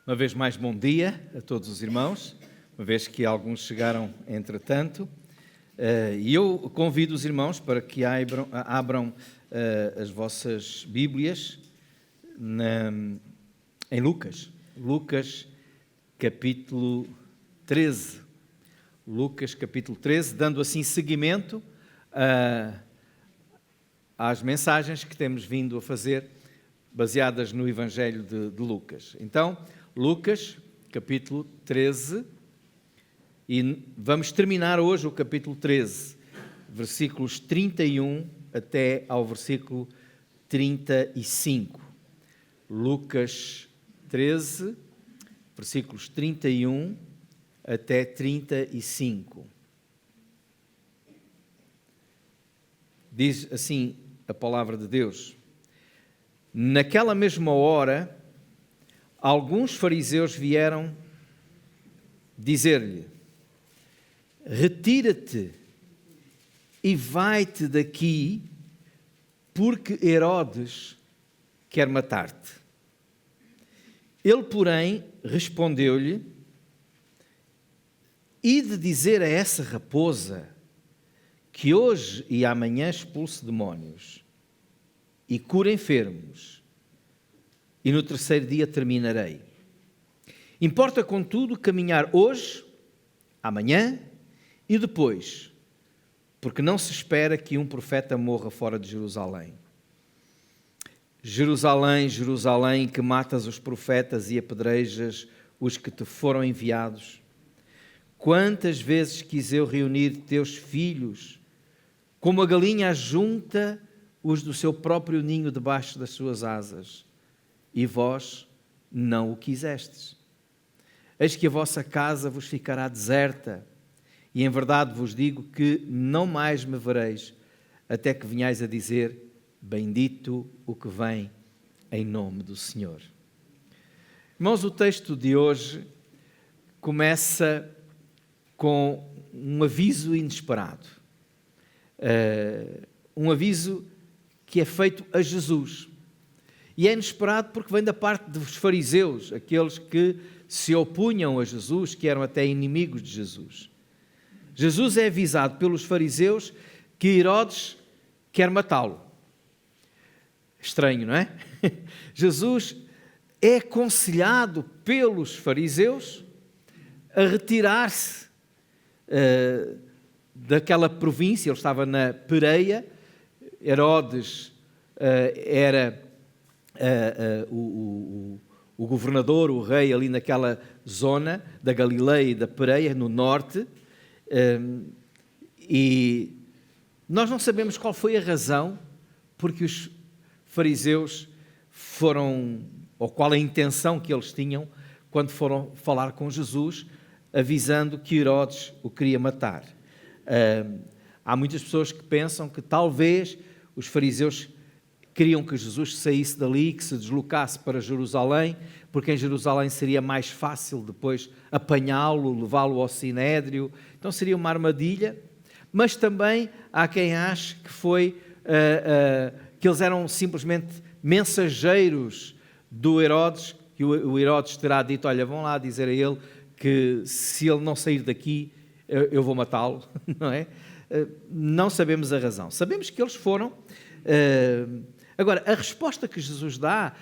Uma vez mais, bom dia a todos os irmãos, uma vez que alguns chegaram entretanto. E eu convido os irmãos para que abram as vossas Bíblias em Lucas. Lucas, capítulo 13. Lucas, capítulo 13, dando assim seguimento às mensagens que temos vindo a fazer, baseadas no Evangelho de Lucas. Então, Lucas, capítulo 13, e vamos terminar hoje o capítulo 13, versículos 31 até ao versículo 35. Lucas 13, versículos 31 até 35. Diz assim a palavra de Deus: Naquela mesma hora, alguns fariseus vieram dizer-lhe: Retira-te e vai-te daqui, porque Herodes quer matar-te. Ele, porém, respondeu-lhe: Ide dizer a essa raposa que hoje e amanhã expulse demónios e cure enfermos, e no terceiro dia terminarei. Importa, contudo, caminhar hoje, amanhã e depois, porque não se espera que um profeta morra fora de Jerusalém. Jerusalém, Jerusalém, que matas os profetas e apedrejas os que te foram enviados. Quantas vezes quis eu reunir teus filhos, como a galinha ajunta os do seu próprio ninho debaixo das suas asas, e vós não o quisestes. Eis que a vossa casa vos ficará deserta, e em verdade vos digo que não mais me vereis, até que venhais a dizer: Bendito o que vem em nome do Senhor. Irmãos, o texto de hoje começa com um aviso inesperado. Um aviso que é feito a Jesus. E é inesperado porque vem da parte dos fariseus, aqueles que se opunham a Jesus, que eram até inimigos de Jesus. Jesus é avisado pelos fariseus que Herodes quer matá-lo. Estranho, não é? Jesus é aconselhado pelos fariseus a retirar-se daquela província. Ele estava na Pereia. Herodes era o governador, o rei ali naquela zona da Galileia e da Pereia, no norte, e nós não sabemos qual foi a razão porque os fariseus foram, ou qual a intenção que eles tinham quando foram falar com Jesus, avisando que Herodes o queria matar. Há muitas pessoas que pensam que talvez os fariseus queriam que Jesus saísse dali, que se deslocasse para Jerusalém, porque em Jerusalém seria mais fácil depois apanhá-lo, levá-lo ao Sinédrio. Então seria uma armadilha. Mas também há quem ache que foi que eles eram simplesmente mensageiros do Herodes, que o Herodes terá dito: olha, vão lá dizer a ele que se ele não sair daqui, eu vou matá-lo, não é? Não sabemos a razão. Sabemos que eles foram. Agora, a resposta que Jesus dá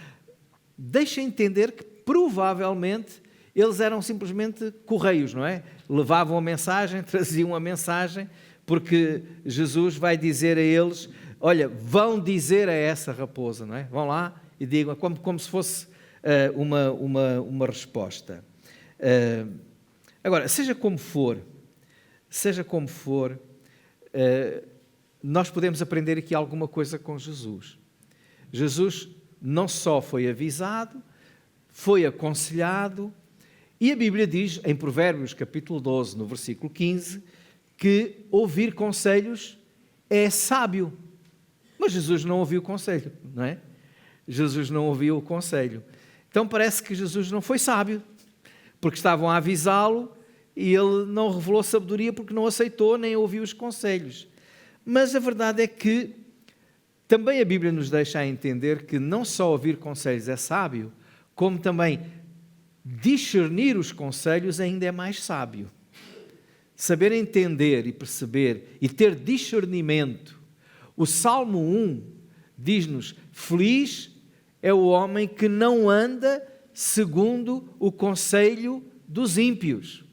deixa entender que provavelmente eles eram simplesmente correios, não é? Levavam a mensagem, traziam a mensagem, porque Jesus vai dizer a eles: olha, vão dizer a essa raposa, não é? Vão lá e digam, como se fosse uma resposta. Agora, seja como for, nós podemos aprender aqui alguma coisa com Jesus. Jesus não só foi avisado, foi aconselhado, e a Bíblia diz, em Provérbios capítulo 12, no versículo 15, que ouvir conselhos é sábio. Mas Jesus não ouviu o conselho, não é? Jesus não ouviu o conselho. Então parece que Jesus não foi sábio, porque estavam a avisá-lo e ele não revelou sabedoria porque não aceitou nem ouviu os conselhos. Mas a verdade é que também a Bíblia nos deixa a entender que não só ouvir conselhos é sábio, como também discernir os conselhos ainda é mais sábio. Saber entender e perceber e ter discernimento. O Salmo 1 diz-nos: feliz é o homem que não anda segundo o conselho dos ímpios.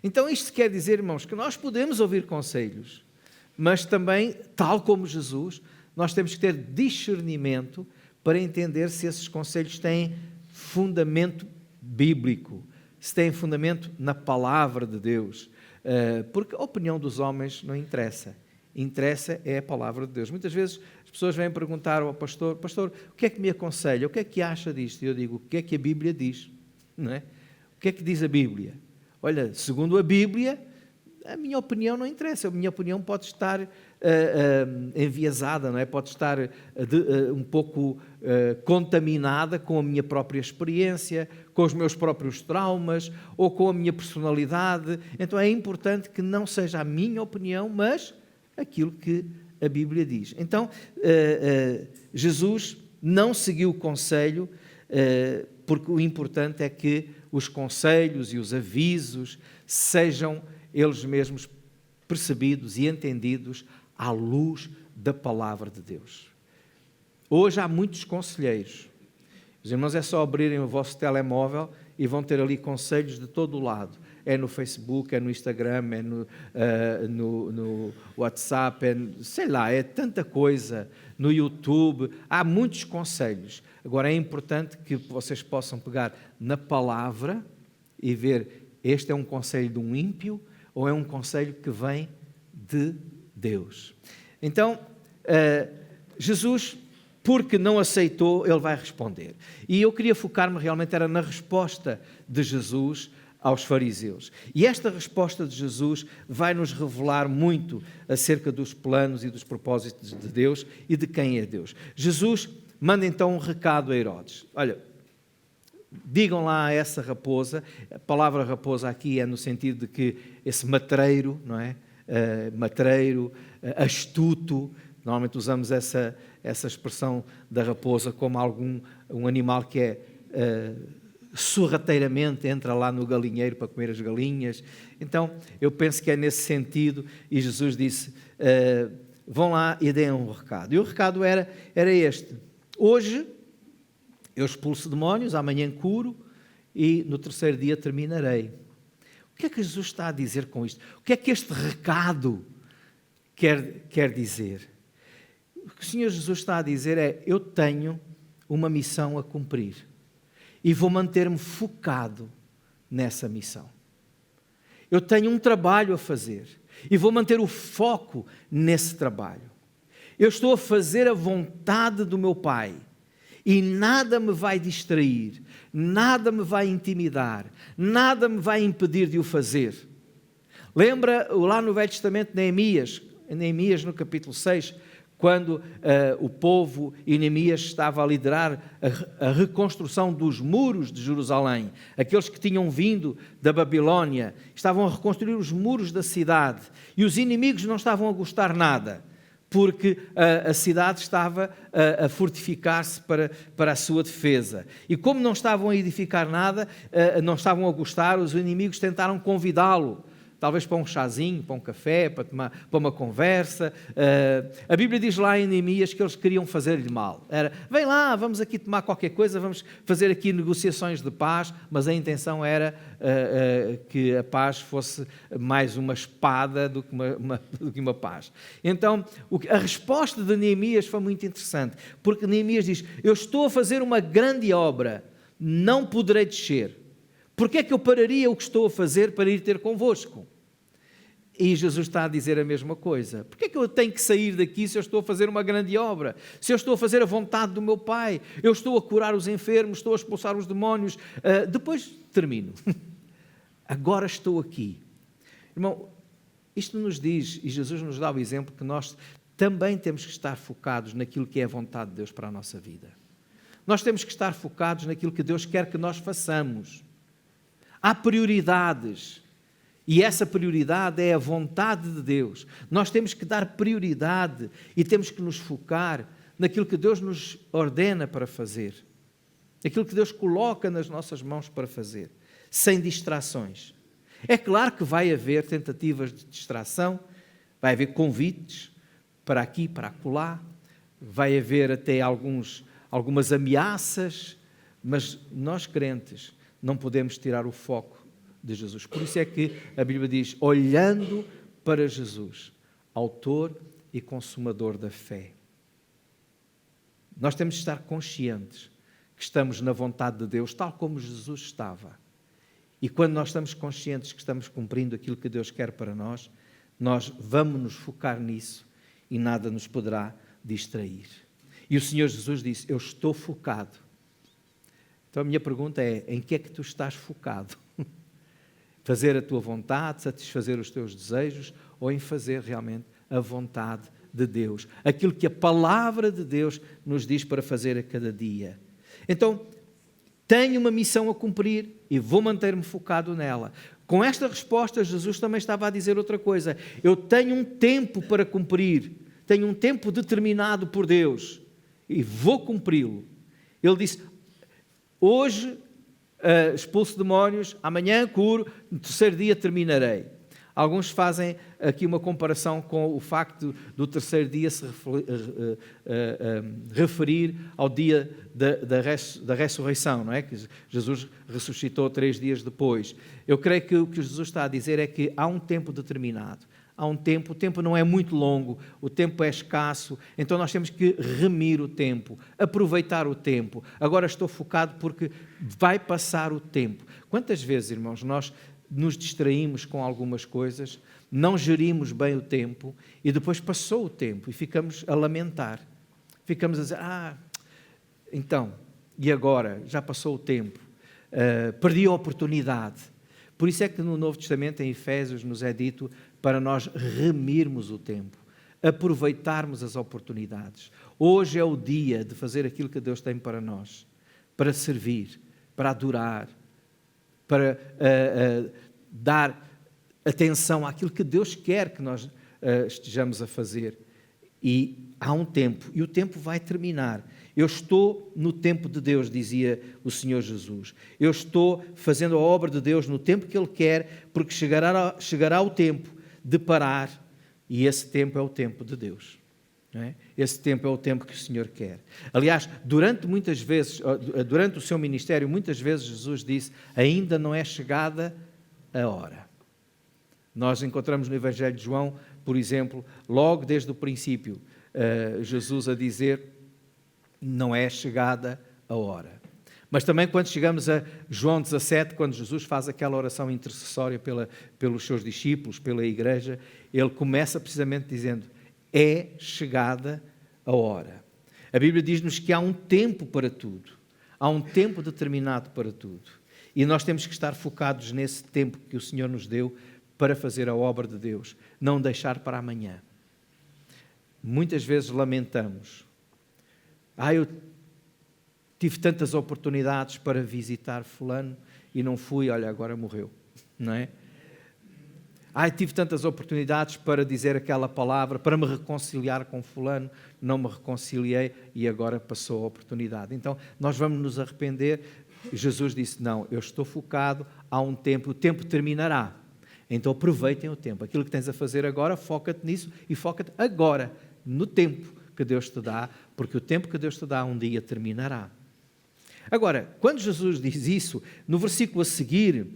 Então isto quer dizer, irmãos, que nós podemos ouvir conselhos, mas também, tal como Jesus, nós temos que ter discernimento para entender se esses conselhos têm fundamento bíblico, se têm fundamento na palavra de Deus, porque a opinião dos homens não interessa. Interessa é a palavra de Deus. Muitas vezes as pessoas vêm perguntar ao pastor: pastor, o que é que me aconselha? O que é que acha disto? E eu digo: o que é que a Bíblia diz? Não é? O que é que diz a Bíblia? Olha, segundo a Bíblia, a minha opinião não interessa. A minha opinião pode estar enviesada, não é? Pode estar um pouco contaminada com a minha própria experiência, com os meus próprios traumas ou com a minha personalidade. Então é importante que não seja a minha opinião, mas aquilo que a Bíblia diz. Então, Jesus não seguiu o conselho, porque o importante é que os conselhos e os avisos sejam eles mesmos percebidos e entendidos à luz da palavra de Deus. Hoje há muitos conselheiros. Os irmãos, é só abrirem o vosso telemóvel e vão ter ali conselhos de todo o lado. É no Facebook, é no Instagram, é no WhatsApp, sei lá, é tanta coisa, no YouTube, há muitos conselhos. Agora é importante que vocês possam pegar na palavra e ver: este é um conselho de um ímpio ou é um conselho que vem de Deus? Então, Jesus, porque não aceitou, ele vai responder. E eu queria focar-me realmente era na resposta de Jesus aos fariseus. E esta resposta de Jesus vai nos revelar muito acerca dos planos e dos propósitos de Deus e de quem é Deus. Jesus manda então um recado a Herodes. Olha, digam lá a essa raposa, a palavra raposa aqui é no sentido de que esse matreiro, não é? Matreiro, astuto, normalmente usamos essa expressão da raposa como um animal que é sorrateiramente entra lá no galinheiro para comer as galinhas. Então, eu penso que é nesse sentido, e Jesus disse: vão lá e deem um recado. E o recado era este: hoje eu expulso demónios, amanhã curo e no terceiro dia terminarei. O que é que Jesus está a dizer com isto? O que é que este recado quer dizer? O que o Senhor Jesus está a dizer é: eu tenho uma missão a cumprir e vou manter-me focado nessa missão. Eu tenho um trabalho a fazer e vou manter o foco nesse trabalho. Eu estou a fazer a vontade do meu Pai e nada me vai distrair, nada me vai intimidar, nada me vai impedir de o fazer. Lembra lá no Velho Testamento, Neemias no capítulo 6, quando o povo e Neemias estava a liderar a reconstrução dos muros de Jerusalém, aqueles que tinham vindo da Babilónia, estavam a reconstruir os muros da cidade, e os inimigos não estavam a gostar nada, porque a cidade estava a fortificar-se para a sua defesa. E como não estavam a edificar nada, não estavam a gostar, os inimigos tentaram convidá-lo, talvez para um chazinho, para um café, para uma conversa. A Bíblia diz lá em Neemias que eles queriam fazer-lhe mal. Era: vem lá, vamos aqui tomar qualquer coisa, vamos fazer aqui negociações de paz, mas a intenção era que a paz fosse mais uma espada do que uma paz. Então, a resposta de Neemias foi muito interessante, porque Neemias diz: eu estou a fazer uma grande obra, não poderei descer. Porque é que eu pararia o que estou a fazer para ir ter convosco? E Jesus está a dizer a mesma coisa. Porque é que eu tenho que sair daqui se eu estou a fazer uma grande obra? Se eu estou a fazer a vontade do meu Pai, eu estou a curar os enfermos, estou a expulsar os demónios, depois termino. Agora estou aqui. Irmão, isto nos diz, e Jesus nos dá o exemplo, que nós também temos que estar focados naquilo que é a vontade de Deus para a nossa vida. Nós temos que estar focados naquilo que Deus quer que nós façamos. Há prioridades, e essa prioridade é a vontade de Deus. Nós temos que dar prioridade e temos que nos focar naquilo que Deus nos ordena para fazer. aquilo que Deus coloca nas nossas mãos para fazer, sem distrações. É claro que vai haver tentativas de distração, vai haver convites para aqui, para acolá, vai haver até algumas ameaças, mas nós crentes não podemos tirar o foco de Jesus. Por isso é que a Bíblia diz, olhando para Jesus, autor e consumador da fé. Nós temos de estar conscientes que estamos na vontade de Deus, tal como Jesus estava. E quando nós estamos conscientes que estamos cumprindo aquilo que Deus quer para nós, nós vamos nos focar nisso e nada nos poderá distrair. E o Senhor Jesus disse, eu estou focado. Então a minha pergunta é, em que é que tu estás focado? Fazer a tua vontade, satisfazer os teus desejos, ou em fazer realmente a vontade de Deus? Aquilo que a palavra de Deus nos diz para fazer a cada dia. Então, tenho uma missão a cumprir e vou manter-me focado nela. Com esta resposta, Jesus também estava a dizer outra coisa. Eu tenho um tempo para cumprir, tenho um tempo determinado por Deus e vou cumpri-lo. Ele disse, hoje expulso demónios, amanhã curo, no terceiro dia terminarei. Alguns fazem aqui uma comparação com o facto do terceiro dia se referir ao dia da ressurreição, não é? Que Jesus ressuscitou 3 dias depois. Eu creio que o que Jesus está a dizer é que há um tempo determinado. Há um tempo, o tempo não é muito longo, o tempo é escasso, então nós temos que remir o tempo, aproveitar o tempo. Agora estou focado porque vai passar o tempo. Quantas vezes, irmãos, nós nos distraímos com algumas coisas, não gerimos bem o tempo e depois passou o tempo e ficamos a lamentar. Ficamos a dizer, então, e agora? Já passou o tempo, perdi a oportunidade. Por isso é que no Novo Testamento, em Efésios, nos é dito para nós remirmos o tempo, aproveitarmos as oportunidades. Hoje é o dia de fazer aquilo que Deus tem para nós, para servir, para adorar, para dar atenção àquilo que Deus quer que nós estejamos a fazer. E há um tempo, e o tempo vai terminar. Eu estou no tempo de Deus, dizia o Senhor Jesus. Eu estou fazendo a obra de Deus no tempo que Ele quer, porque chegará o tempo de parar, e esse tempo é o tempo de Deus. Não é? Esse tempo é o tempo que o Senhor quer. Aliás, durante o seu ministério, muitas vezes Jesus disse, ainda não é chegada a hora. Nós encontramos no Evangelho de João, por exemplo, logo desde o princípio, Jesus a dizer, não é chegada a hora. Mas também quando chegamos a João 17, quando Jesus faz aquela oração intercessória pelos seus discípulos, pela igreja, ele começa precisamente dizendo, é chegada a hora. A Bíblia diz-nos que há um tempo para tudo, há um tempo determinado para tudo. E nós temos que estar focados nesse tempo que o Senhor nos deu para fazer a obra de Deus, não deixar para amanhã. Muitas vezes lamentamos, eu tive tantas oportunidades para visitar fulano e não fui, olha, agora morreu, não é? Tive tantas oportunidades para dizer aquela palavra, para me reconciliar com fulano, não me reconciliei e agora passou a oportunidade. Então, nós vamos nos arrepender. Jesus disse, não, eu estou focado, há um tempo, o tempo terminará. Então, aproveitem o tempo. Aquilo que tens a fazer agora, foca-te nisso e foca-te agora, no tempo que Deus te dá, porque o tempo que Deus te dá um dia terminará. Agora, quando Jesus diz isso, no versículo a seguir,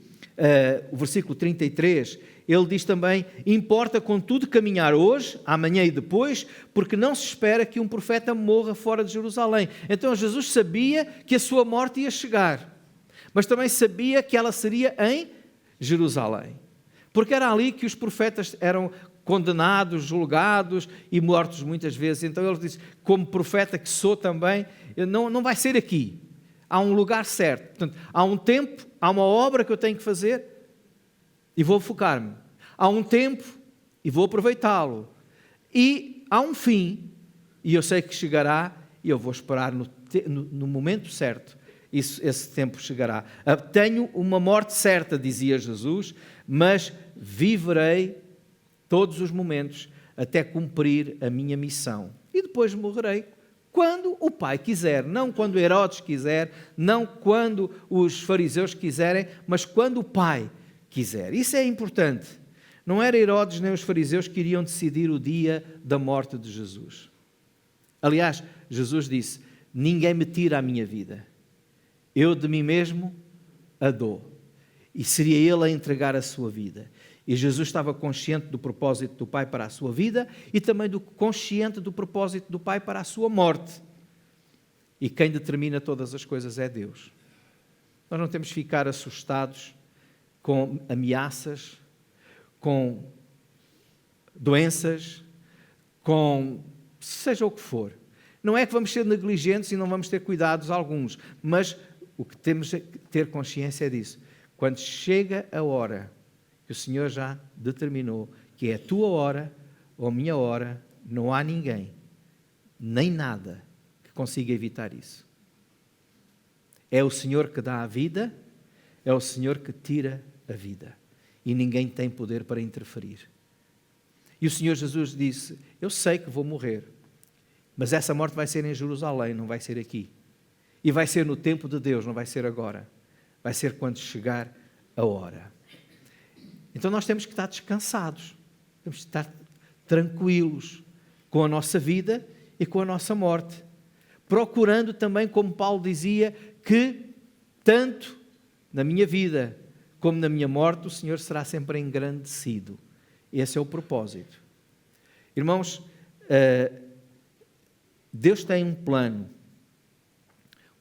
o versículo 33, ele diz também, importa contudo caminhar hoje, amanhã e depois, porque não se espera que um profeta morra fora de Jerusalém. Então Jesus sabia que a sua morte ia chegar, mas também sabia que ela seria em Jerusalém. Porque era ali que os profetas eram condenados, julgados e mortos muitas vezes. Então ele disse, como profeta que sou também, não vai ser aqui. Há um lugar certo. Portanto, há um tempo, há uma obra que eu tenho que fazer e vou focar-me. Há um tempo e vou aproveitá-lo. E há um fim e eu sei que chegará e eu vou esperar no momento certo. Esse tempo chegará. Tenho uma morte certa, dizia Jesus, mas viverei todos os momentos até cumprir a minha missão. E depois morrerei quando o Pai quiser, não quando Herodes quiser, não quando os fariseus quiserem, mas quando o Pai quiser. Isso é importante. Não era Herodes nem os fariseus que iriam decidir o dia da morte de Jesus. Aliás, Jesus disse: ninguém me tira a minha vida. Eu de mim mesmo a dou. E seria Ele a entregar a sua vida. E Jesus estava consciente do propósito do Pai para a sua vida e também consciente do propósito do Pai para a sua morte. E quem determina todas as coisas é Deus. Nós não temos que ficar assustados com ameaças, com doenças, com seja o que for. Não é que vamos ser negligentes e não vamos ter cuidados alguns, mas o que temos que ter consciência é disso. Quando chega a hora que o Senhor já determinou, que é a tua hora ou a minha hora, não há ninguém, nem nada, que consiga evitar isso. É o Senhor que dá a vida, é o Senhor que tira a vida. E ninguém tem poder para interferir. E o Senhor Jesus disse: eu sei que vou morrer, mas essa morte vai ser em Jerusalém, não vai ser aqui. E vai ser no tempo de Deus, não vai ser agora. Vai ser quando chegar a hora. Então nós temos que estar descansados, temos que estar tranquilos com a nossa vida e com a nossa morte. Procurando também, como Paulo dizia, que tanto na minha vida como na minha morte o Senhor será sempre engrandecido. Esse é o propósito. Irmãos, Deus tem um plano.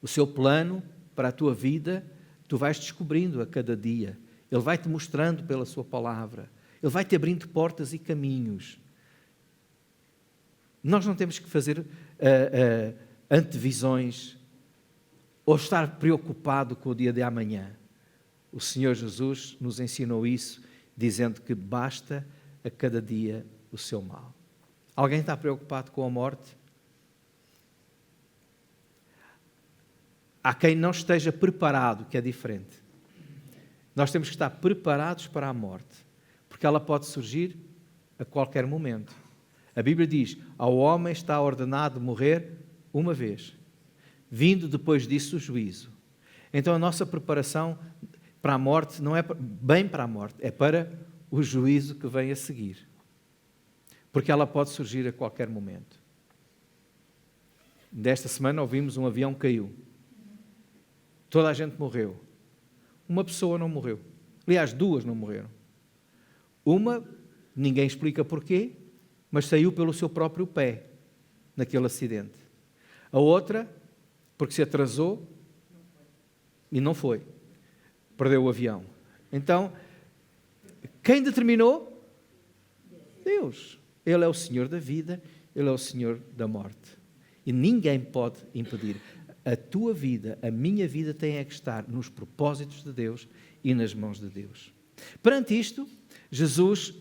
O seu plano para a tua vida, tu vais descobrindo a cada dia. Ele vai-te mostrando pela sua palavra. Ele vai-te abrindo portas e caminhos. Nós não temos que fazer antevisões ou estar preocupado com o dia de amanhã. O Senhor Jesus nos ensinou isso, dizendo que basta a cada dia o seu mal. Alguém está preocupado com a morte? Há quem não esteja preparado, que é diferente. Nós temos que estar preparados para a morte, porque ela pode surgir a qualquer momento. A Bíblia diz: ao homem está ordenado morrer uma vez, vindo depois disso o juízo. Então a nossa preparação para a morte não é bem para a morte, é para o juízo que vem a seguir. Porque ela pode surgir a qualquer momento. Desta semana ouvimos um avião caiu. Toda a gente morreu. Uma pessoa não morreu. Aliás, duas não morreram. Uma, ninguém explica porquê, mas saiu pelo seu próprio pé naquele acidente. A outra, porque se atrasou e não foi. Perdeu o avião. Então, quem determinou? Deus. Ele é o Senhor da vida, Ele é o Senhor da morte. E ninguém pode impedir. A tua vida, a minha vida tem é que estar nos propósitos de Deus e nas mãos de Deus. Perante isto, Jesus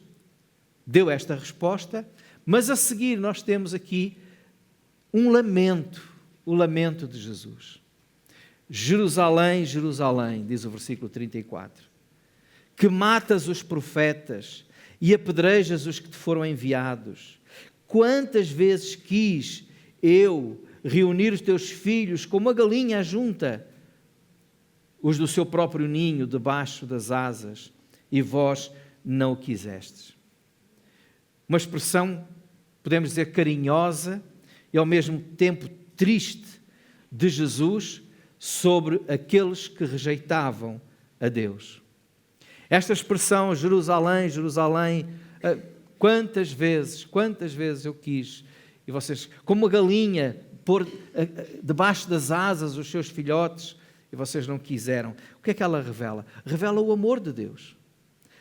deu esta resposta, mas a seguir nós temos aqui um lamento, o lamento de Jesus. Jerusalém, Jerusalém, diz o versículo 34, que matas os profetas e apedrejas os que te foram enviados. Quantas vezes quis eu reunir os teus filhos como a galinha ajunta os do seu próprio ninho debaixo das asas, e vós não o quisestes. Uma expressão, podemos dizer, carinhosa e ao mesmo tempo triste de Jesus sobre aqueles que rejeitavam a Deus. Esta expressão, Jerusalém, Jerusalém, quantas vezes eu quis, e vocês, como uma galinha, pôr debaixo das asas os seus filhotes, e vocês não quiseram. O que é que ela revela? Revela o amor de Deus.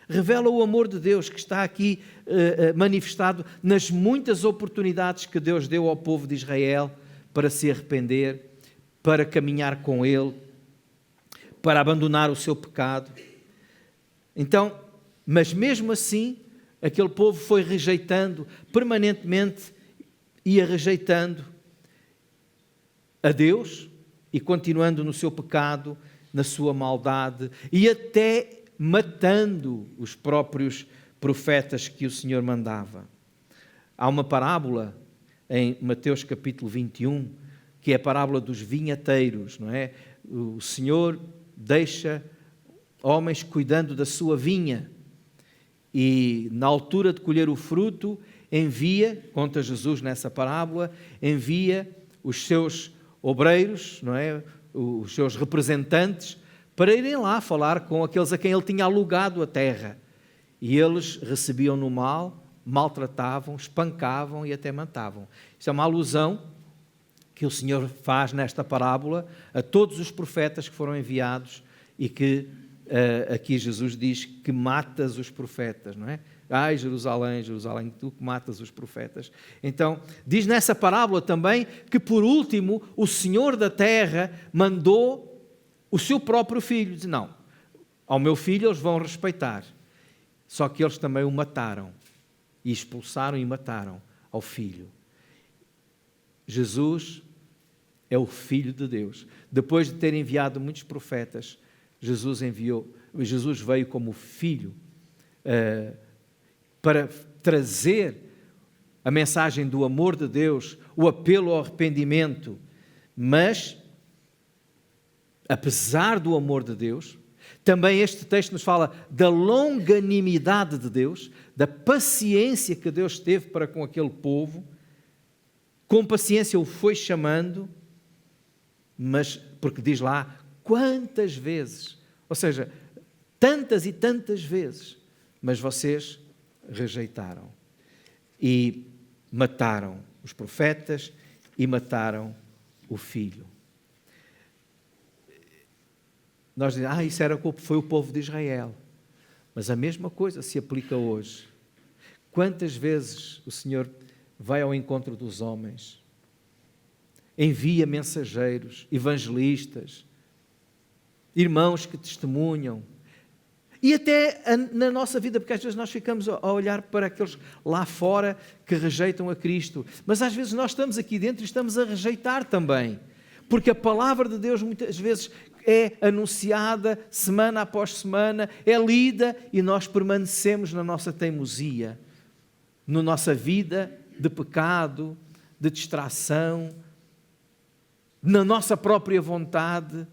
Revela o amor de Deus que está aqui manifestado nas muitas oportunidades que Deus deu ao povo de Israel para se arrepender, para caminhar com Ele, para abandonar o seu pecado. Então, mas mesmo assim, aquele povo foi rejeitando permanentemente, ia rejeitando a Deus e continuando no seu pecado, na sua maldade e até matando os próprios profetas que o Senhor mandava. Há uma parábola em Mateus capítulo 21, que é a parábola dos vinhateiros, não é? O Senhor deixa homens cuidando da sua vinha e, na altura de colher o fruto, envia, conta Jesus nessa parábola, envia os seus obreiros, não é? Os seus representantes, para irem lá falar com aqueles a quem ele tinha alugado a terra. E eles recebiam-no mal, maltratavam, espancavam e até matavam. Isso é uma alusão que o Senhor faz nesta parábola a todos os profetas que foram enviados e que aqui Jesus diz que matas os profetas, não é? Ai, Jerusalém, Jerusalém, tu que matas os profetas. Então, diz nessa parábola também que, por último, o Senhor da terra mandou o seu próprio filho. Diz, não, ao meu filho eles vão respeitar. Só que eles também o mataram. E expulsaram e mataram ao filho. Jesus é o Filho de Deus. Depois de ter enviado muitos profetas, Jesus veio como Filho para trazer a mensagem do amor de Deus, o apelo ao arrependimento. Mas, apesar do amor de Deus, também este texto nos fala da longanimidade de Deus, da paciência que Deus teve para com aquele povo. Com paciência o foi chamando, mas porque diz lá quantas vezes, ou seja, tantas e tantas vezes, mas vocês rejeitaram e mataram os profetas e mataram o filho. Nós dizemos, isso foi o povo de Israel. Mas a mesma coisa se aplica hoje. Quantas vezes o Senhor vai ao encontro dos homens, envia mensageiros, evangelistas, irmãos que testemunham, e até na nossa vida, porque às vezes nós ficamos a olhar para aqueles lá fora que rejeitam a Cristo, mas às vezes nós estamos aqui dentro e estamos a rejeitar também, porque a palavra de Deus muitas vezes é anunciada semana após semana, é lida e nós permanecemos na nossa teimosia, na nossa vida de pecado, de distração, na nossa própria vontade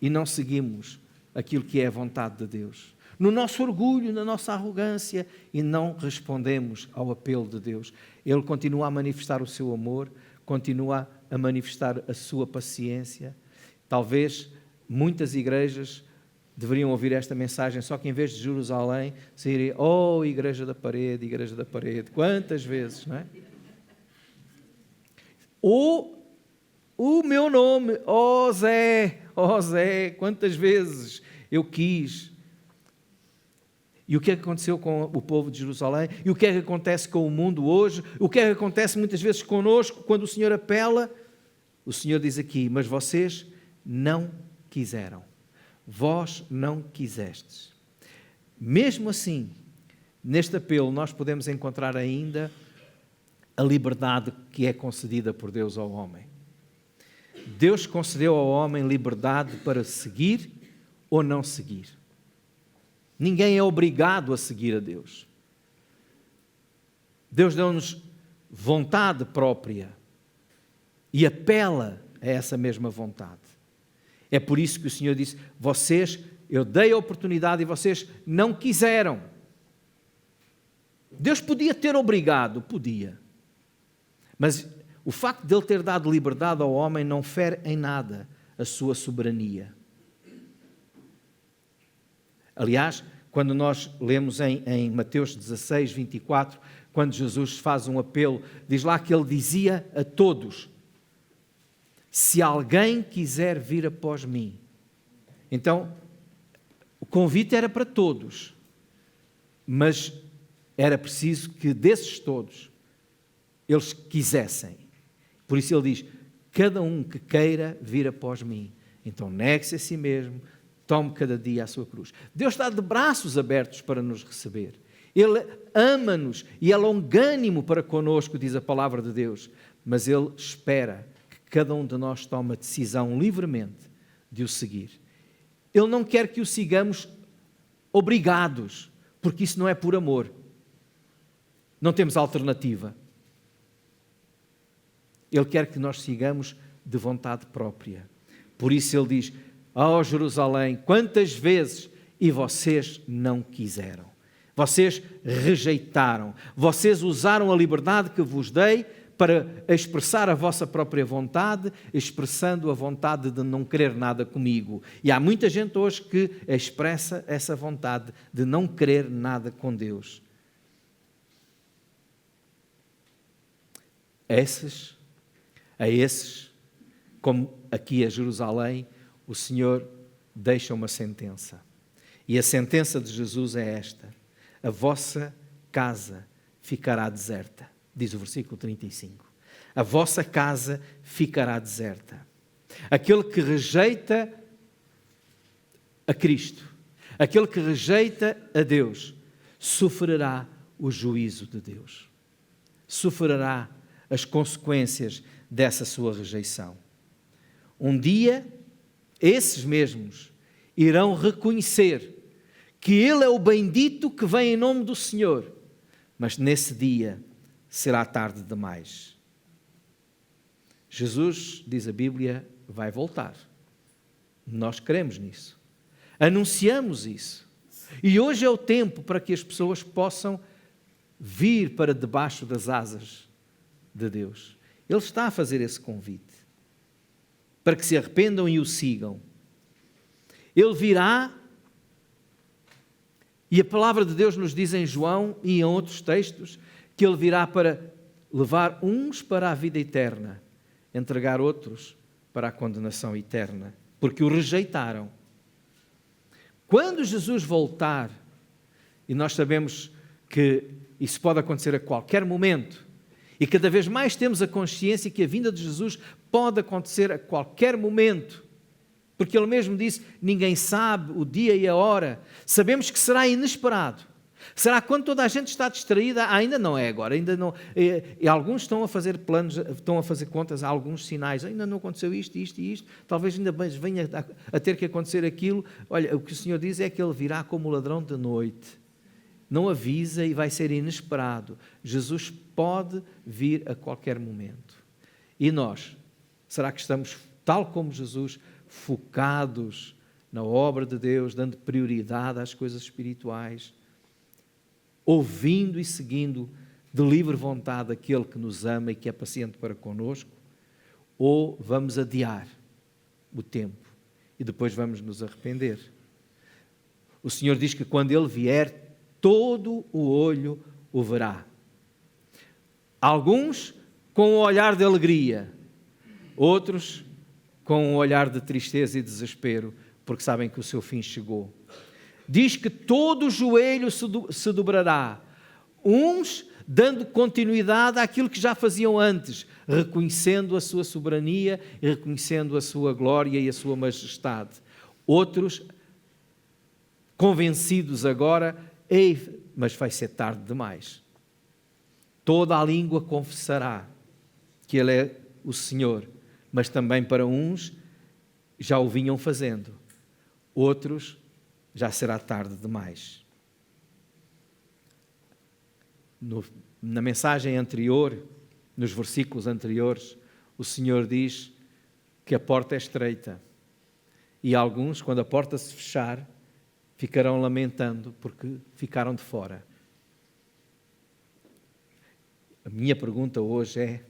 e não seguimos aquilo que é a vontade de Deus. No nosso orgulho, na nossa arrogância e não respondemos ao apelo de Deus. Ele continua a manifestar o seu amor, continua a manifestar a sua paciência. Talvez muitas igrejas deveriam ouvir esta mensagem, só que em vez de Jerusalém, saírem, oh, igreja da parede, quantas vezes, não é? Ou o meu nome, ó Zé, quantas vezes eu quis. E o que é que aconteceu com o povo de Jerusalém? E o que é que acontece com o mundo hoje? O que é que acontece muitas vezes connosco quando o Senhor apela? O Senhor diz aqui, mas vocês não quiseram. Vós não quisestes. Mesmo assim, neste apelo nós podemos encontrar ainda a liberdade que é concedida por Deus ao homem. Deus concedeu ao homem liberdade para seguir ou não seguir. Ninguém é obrigado a seguir a Deus. Deus deu-nos vontade própria e apela a essa mesma vontade. É por isso que o Senhor disse, eu dei a oportunidade e vocês não quiseram. Deus podia ter obrigado, podia. Mas o facto de Ele ter dado liberdade ao homem não fere em nada a sua soberania. Aliás, quando nós lemos em Mateus 16, 24, quando Jesus faz um apelo, diz lá que Ele dizia a todos, se alguém quiser vir após mim. Então, o convite era para todos, mas era preciso que desses todos, eles quisessem. Por isso Ele diz, cada um que queira vir após mim, então negue-se a si mesmo, tome cada dia a sua cruz. Deus está de braços abertos para nos receber. Ele ama-nos e é longânimo para conosco, diz a palavra de Deus, mas Ele espera que cada um de nós tome a decisão livremente de o seguir. Ele não quer que o sigamos obrigados, porque isso não é por amor. Não temos alternativa. Ele quer que nós sigamos de vontade própria. Por isso ele diz, ó Jerusalém, quantas vezes e vocês não quiseram. Vocês rejeitaram. Vocês usaram a liberdade que vos dei para expressar a vossa própria vontade, expressando a vontade de não querer nada comigo. E há muita gente hoje que expressa essa vontade de não querer nada com Deus. A esses, como aqui a Jerusalém, o Senhor deixa uma sentença. E a sentença de Jesus é esta: a vossa casa ficará deserta, diz o versículo 35. A vossa casa ficará deserta. Aquele que rejeita a Cristo, aquele que rejeita a Deus, sofrerá o juízo de Deus. Sofrerá as consequências dessa sua rejeição. Um dia, esses mesmos irão reconhecer que Ele é o bendito que vem em nome do Senhor, mas nesse dia será tarde demais. Jesus, diz a Bíblia, vai voltar. Nós cremos nisso. Anunciamos isso. E hoje é o tempo para que as pessoas possam vir para debaixo das asas de Deus. Ele está a fazer esse convite para que se arrependam e o sigam. Ele virá, e a palavra de Deus nos diz em João e em outros textos que Ele virá para levar uns para a vida eterna, entregar outros para a condenação eterna, porque o rejeitaram. Quando Jesus voltar, e nós sabemos que isso pode acontecer a qualquer momento, e cada vez mais temos a consciência que a vinda de Jesus pode acontecer a qualquer momento, porque Ele mesmo disse, ninguém sabe o dia e a hora. Sabemos que será inesperado. Será quando toda a gente está distraída? Ainda não é agora. Ainda não. E alguns estão a fazer planos, estão a fazer contas, há alguns sinais. Ainda não aconteceu isto, isto e isto. Talvez ainda venha a ter que acontecer aquilo. Olha, o que o Senhor diz é que Ele virá como ladrão de noite. Não avisa e vai ser inesperado. Jesus pode vir a qualquer momento. E nós, será que estamos, tal como Jesus, focados na obra de Deus, dando prioridade às coisas espirituais, ouvindo e seguindo de livre vontade aquele que nos ama e que é paciente para connosco, ou vamos adiar o tempo e depois vamos nos arrepender? O Senhor diz que quando Ele vier, todo o olho o verá. Alguns com um olhar de alegria, outros com um olhar de tristeza e desespero, porque sabem que o seu fim chegou. Diz que todo o joelho se dobrará, uns dando continuidade àquilo que já faziam antes, reconhecendo a sua soberania e reconhecendo a sua glória e a sua majestade. Outros, convencidos agora, mas vai ser tarde demais. Toda a língua confessará que Ele é o Senhor, mas também para uns já o vinham fazendo, outros já será tarde demais. Na mensagem anterior, nos versículos anteriores, o Senhor diz que a porta é estreita e alguns, quando a porta se fechar, ficarão lamentando porque ficaram de fora. A minha pergunta hoje é,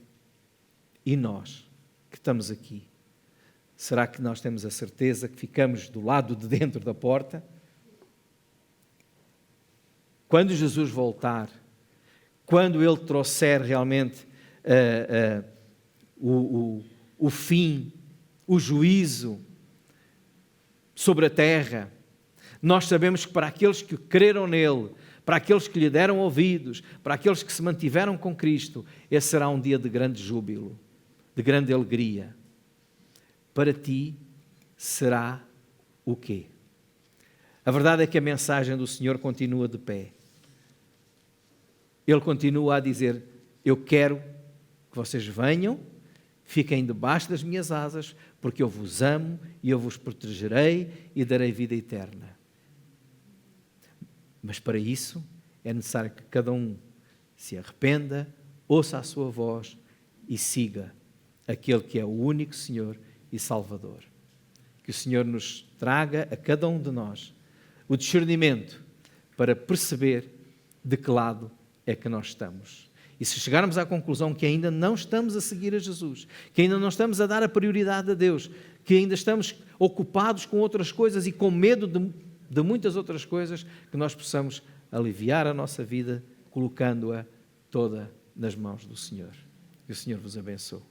e nós que estamos aqui, será que nós temos a certeza que ficamos do lado de dentro da porta? Quando Jesus voltar, quando Ele trouxer realmente o fim, o juízo sobre a terra, nós sabemos que para aqueles que creram nele, para aqueles que lhe deram ouvidos, para aqueles que se mantiveram com Cristo, esse será um dia de grande júbilo, de grande alegria. Para ti será o quê? A verdade é que a mensagem do Senhor continua de pé. Ele continua a dizer, eu quero que vocês venham, fiquem debaixo das minhas asas, porque eu vos amo e eu vos protegerei e darei vida eterna. Mas para isso é necessário que cada um se arrependa, ouça a sua voz e siga aquele que é o único Senhor e Salvador. Que o Senhor nos traga a cada um de nós o discernimento para perceber de que lado é que nós estamos. E se chegarmos à conclusão que ainda não estamos a seguir a Jesus, que ainda não estamos a dar a prioridade a Deus, que ainda estamos ocupados com outras coisas e com medo de muitas outras coisas, que nós possamos aliviar a nossa vida colocando-a toda nas mãos do Senhor. Que o Senhor vos abençoe.